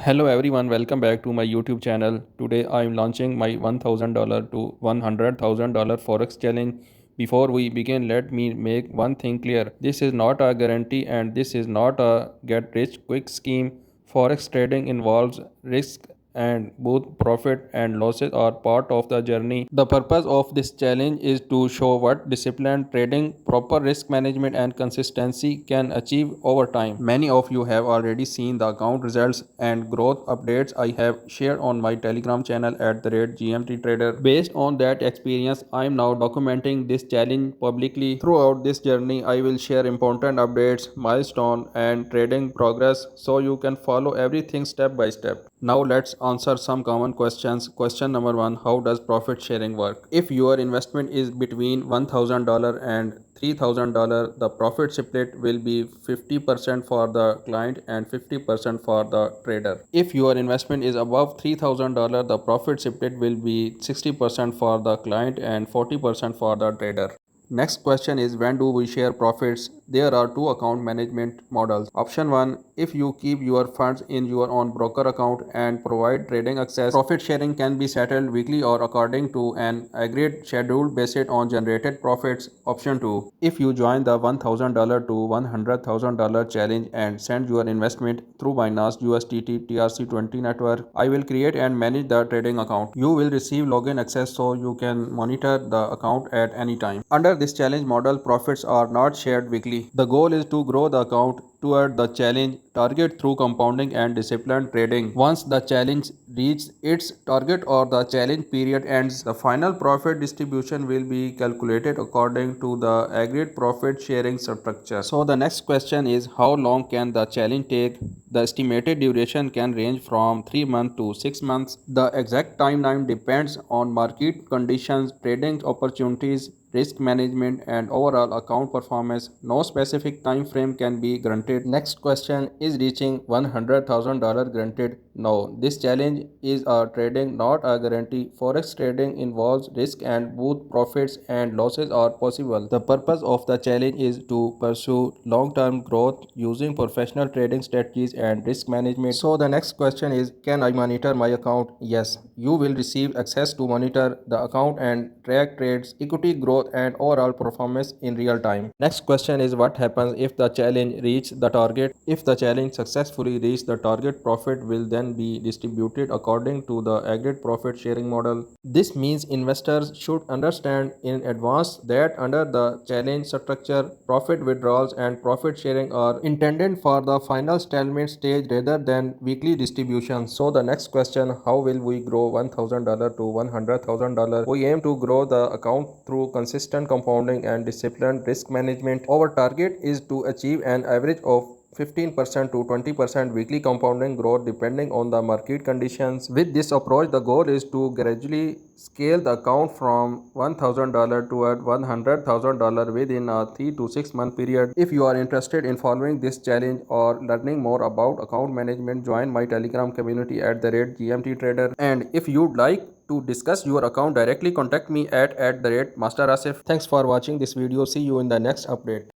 Hello everyone, welcome back to my YouTube channel. Today I am launching my $1,000 to $100,000 Forex challenge. Before we begin, let me make one thing clear. This is not a guarantee and this is not a get rich quick scheme. Forex trading involves risk and both profit and losses are part of the journey. The purpose of this challenge is to show what disciplined trading, proper risk management and consistency can achieve over time. Many of you have already seen the account results and growth updates I have shared on my Telegram channel at the rate GMT Trader. Based on that experience, I am now documenting this challenge publicly. Throughout this journey, I will share important updates, milestones and trading progress so you can follow everything step by step. Now let's answer some common questions. Question number 1, how does profit sharing work? If your investment is between $1,000 and $3,000, the profit split will be 50% for the client and 50% for the trader. If your investment is above $3,000, the profit split will be 60% for the client and 40% for the trader. Next question is, when do we share profits? There are two account management models. Option 1, if you keep your funds in your own broker account and provide trading access, profit sharing can be settled weekly or according to an agreed schedule based on generated profits. Option 2, if you join the $1,000 to $100,000 challenge and send your investment through Binance USDT TRC20 network, I will create and manage the trading account. You will receive login access so you can monitor the account at any time. Under this challenge model, profits are not shared weekly. The goal is to grow the account toward the challenge target through compounding and disciplined trading. Once the challenge reaches its target or the challenge period ends, the final profit distribution will be calculated according to the agreed profit sharing structure. So the next question is, how long can the challenge take? The estimated duration can range from 3 months to 6 months. The exact timeline depends on market conditions, trading opportunities, risk management and overall account performance. No specific time frame can be granted. Next question, is reaching $100,000 granted? No, this challenge is a trading, not a guarantee. Forex trading involves risk and both profits and losses are possible. The purpose of the challenge is to pursue long-term growth using professional trading strategies and risk management. So the next question is, can I monitor my account? Yes, you will receive access to monitor the account and track trades, equity growth and overall performance in real time. Next question is, what happens if the challenge reaches the target? If the challenge successfully reaches the target, profit will then be distributed according to the agreed profit sharing model. This means investors should understand in advance that under the challenge structure, profit withdrawals and profit sharing are intended for the final settlement stage rather than weekly distributions. So the next question, how will we grow $1,000 to $100,000? We aim to grow the account through consistent compounding and disciplined risk management. Our target is to achieve an average of 15% to 20% weekly compounding growth depending on the market conditions. With this approach, the goal is to gradually scale the account from $1,000 to $100,000 within a 3 to 6 month period. If you are interested in following this challenge or learning more about account management, join my Telegram community at the rate GMT Trader. And if you'd like to discuss your account directly, contact me at the rate Master Asif. Thanks for watching this video. See you in the next update.